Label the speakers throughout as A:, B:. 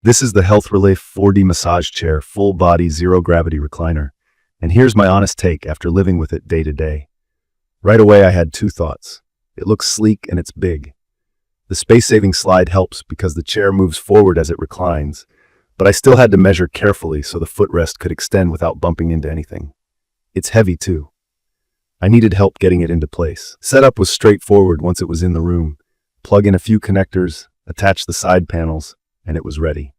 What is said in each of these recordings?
A: This is the HealthRelife 4D massage chair, full body, zero gravity recliner. And here's my honest take after living with it day to day. Right away, I had two thoughts. It looks sleek and it's big. The space-saving slide helps because the chair moves forward as it reclines, but I still had to measure carefully so the footrest could extend without bumping into anything. It's heavy too. I needed help getting it into place. Setup was straightforward once it was in the room. Plug in a few connectors, attach the side panels, and it was ready.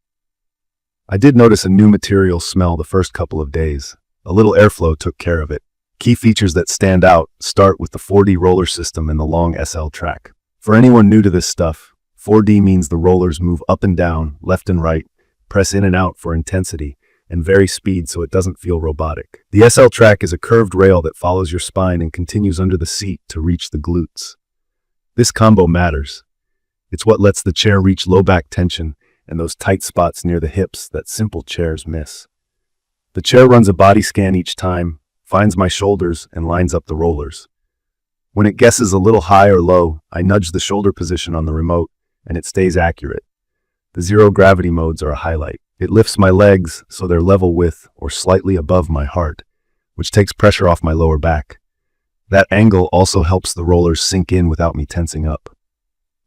A: I did notice a new material smell the first couple of days. A little airflow took care of it. Key features that stand out start with the 4D roller system and the long SL track. For anyone new to this stuff, 4D means the rollers move up and down, left and right, press in and out for intensity, and vary speed so it doesn't feel robotic. The SL track is a curved rail that follows your spine and continues under the seat to reach the glutes. This combo matters. It's what lets the chair reach low back tension and those tight spots near the hips that simple chairs miss. The chair runs a body scan each time, finds my shoulders, and lines up the rollers. When it guesses a little high or low, I nudge the shoulder position on the remote, and it stays accurate. The zero gravity modes are a highlight. It lifts my legs so they're level with or slightly above my heart, which takes pressure off my lower back. That angle also helps the rollers sink in without me tensing up.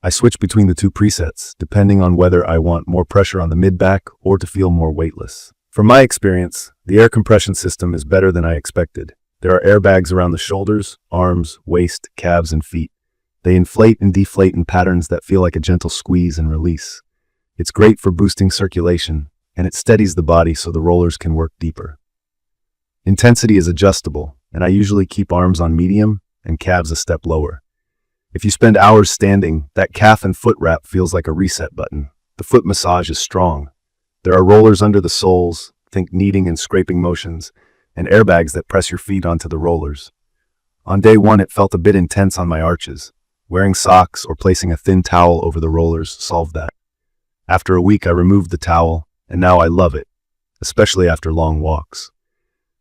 A: I switch between the two presets, depending on whether I want more pressure on the mid-back or to feel more weightless. From my experience, the air compression system is better than I expected. There are airbags around the shoulders, arms, waist, calves, and feet. They inflate and deflate in patterns that feel like a gentle squeeze and release. It's great for boosting circulation, and it steadies the body so the rollers can work deeper. Intensity is adjustable, and I usually keep arms on medium and calves a step lower. If you spend hours standing, that calf and foot wrap feels like a reset button. The foot massage is strong. There are rollers under the soles, think kneading and scraping motions, and airbags that press your feet onto the rollers. On day one, it felt a bit intense on my arches. Wearing socks or placing a thin towel over the rollers solved that. After a week, I removed the towel, and now I love it, especially after long walks.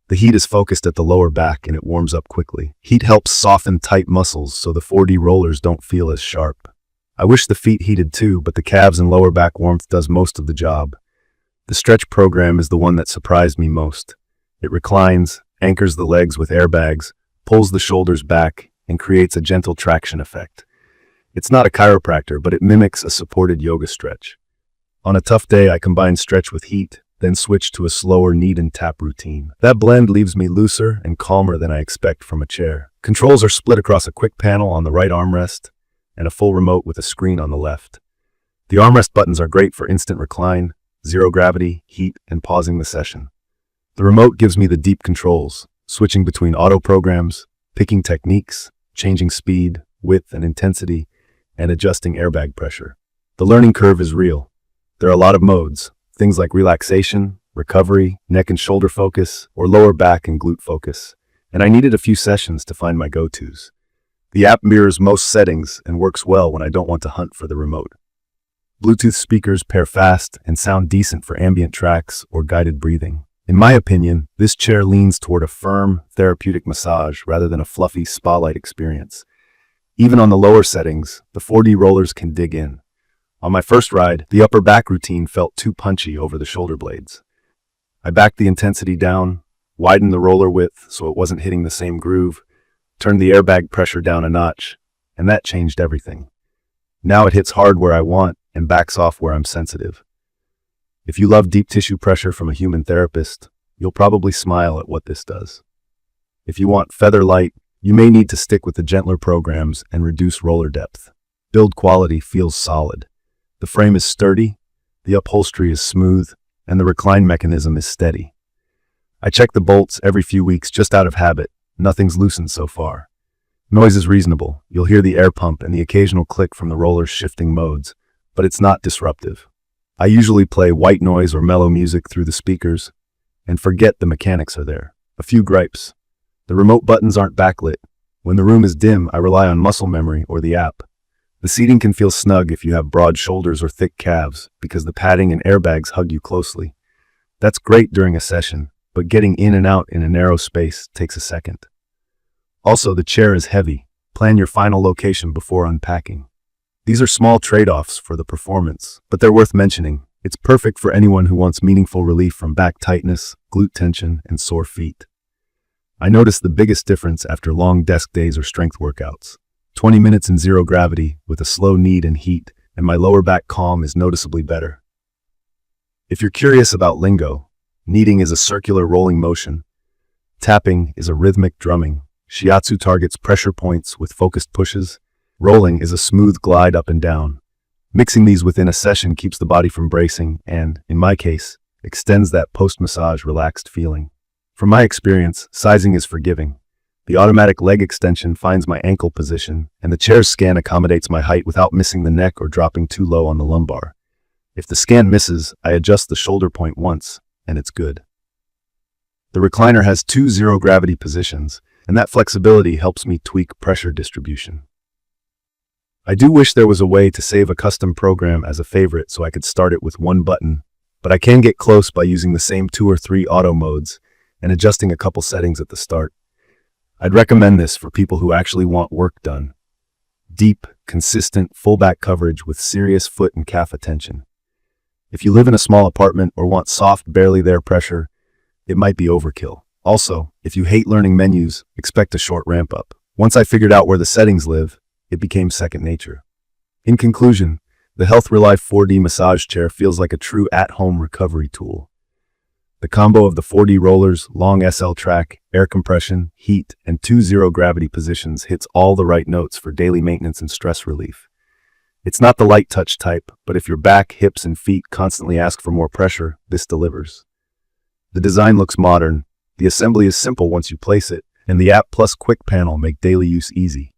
A: The heat is focused at the lower back and it warms up quickly. Heat helps soften tight muscles so the 4D rollers don't feel as sharp. I wish the feet heated too, but the calves and lower back warmth does most of the job. The stretch program is the one that surprised me most. It reclines, anchors the legs with airbags, pulls the shoulders back, and creates a gentle traction effect. It's not a chiropractor, but it mimics a supported yoga stretch. On a tough day, I combine stretch with heat, then switch to a slower knead and tap routine. That blend leaves me looser and calmer than I expect from a chair. Controls are split across a quick panel on the right armrest and a full remote with a screen on the left. The armrest buttons are great for instant recline, zero gravity, heat, and pausing the session. The remote gives me the deep controls, switching between auto programs, picking techniques, changing speed, width, and intensity, and adjusting airbag pressure. The learning curve is real. There are a lot of modes, things like relaxation, recovery, neck and shoulder focus, or lower back and glute focus, and I needed a few sessions to find my go-tos. The app mirrors most settings and works well when I don't want to hunt for the remote. Bluetooth speakers pair fast and sound decent for ambient tracks or guided breathing. In my opinion, this chair leans toward a firm, therapeutic massage rather than a fluffy spa-like experience. Even on the lower settings, the 4D rollers can dig in. On my first ride, the upper back routine felt too punchy over the shoulder blades. I backed the intensity down, widened the roller width so it wasn't hitting the same groove, turned the airbag pressure down a notch, and that changed everything. Now it hits hard where I want and backs off where I'm sensitive. If you love deep tissue pressure from a human therapist, you'll probably smile at what this does. If you want feather light, you may need to stick with the gentler programs and reduce roller depth. Build quality feels solid. The frame is sturdy, the upholstery is smooth, and the recline mechanism is steady. I check the bolts every few weeks just out of habit. Nothing's loosened so far. Noise is reasonable. You'll hear the air pump and the occasional click from the roller's shifting modes, but it's not disruptive. I usually play white noise or mellow music through the speakers and forget the mechanics are there. A few gripes. The remote buttons aren't backlit. When the room is dim, I rely on muscle memory or the app. The seating can feel snug if you have broad shoulders or thick calves because the padding and airbags hug you closely. That's great during a session, but getting in and out in a narrow space takes a second. Also, the chair is heavy. Plan your final location before unpacking. These are small trade-offs for the performance, but they're worth mentioning. It's perfect for anyone who wants meaningful relief from back tightness, glute tension, and sore feet. I noticed the biggest difference after long desk days or strength workouts. 20 minutes in zero gravity with a slow knead and heat, and my lower back calm is noticeably better. If you're curious about lingo, kneading is a circular rolling motion. Tapping is a rhythmic drumming. Shiatsu targets pressure points with focused pushes. Rolling is a smooth glide up and down. Mixing these within a session keeps the body from bracing and, in my case, extends that post-massage relaxed feeling. From my experience, sizing is forgiving. The automatic leg extension finds my ankle position, and the chair's scan accommodates my height without missing the neck or dropping too low on the lumbar. If the scan misses, I adjust the shoulder point once, and it's good. The recliner has 2 zero-gravity positions, and that flexibility helps me tweak pressure distribution. I do wish there was a way to save a custom program as a favorite so I could start it with one button, but I can get close by using the same 2 or 3 auto modes and adjusting a couple settings at the start. I'd recommend this for people who actually want work done. Deep, consistent, full back coverage with serious foot and calf attention. If you live in a small apartment or want soft, barely there pressure, it might be overkill. Also, if you hate learning menus, expect a short ramp up. Once I figured out where the settings live, it became second nature. In conclusion, the HealthRelife 4D massage chair feels like a true at-home recovery tool. The combo of the 4D rollers, long SL track, air compression, heat, and 2 zero-gravity positions hits all the right notes for daily maintenance and stress relief. It's not the light touch type, but if your back, hips, and feet constantly ask for more pressure, this delivers. The design looks modern, the assembly is simple once you place it, and the app plus quick panel make daily use easy.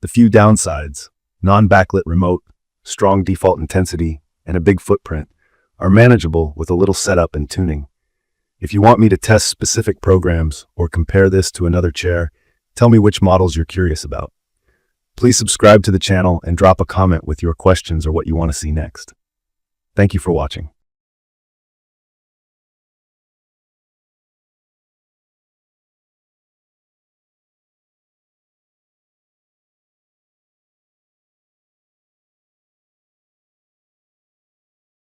A: The few downsides, non-backlit remote, strong default intensity, and a big footprint, are manageable with a little setup and tuning. If you want me to test specific programs or compare this to another chair, tell me which models you're curious about. Please subscribe to the channel and drop a comment with your questions or what you want to see next. Thank you for watching.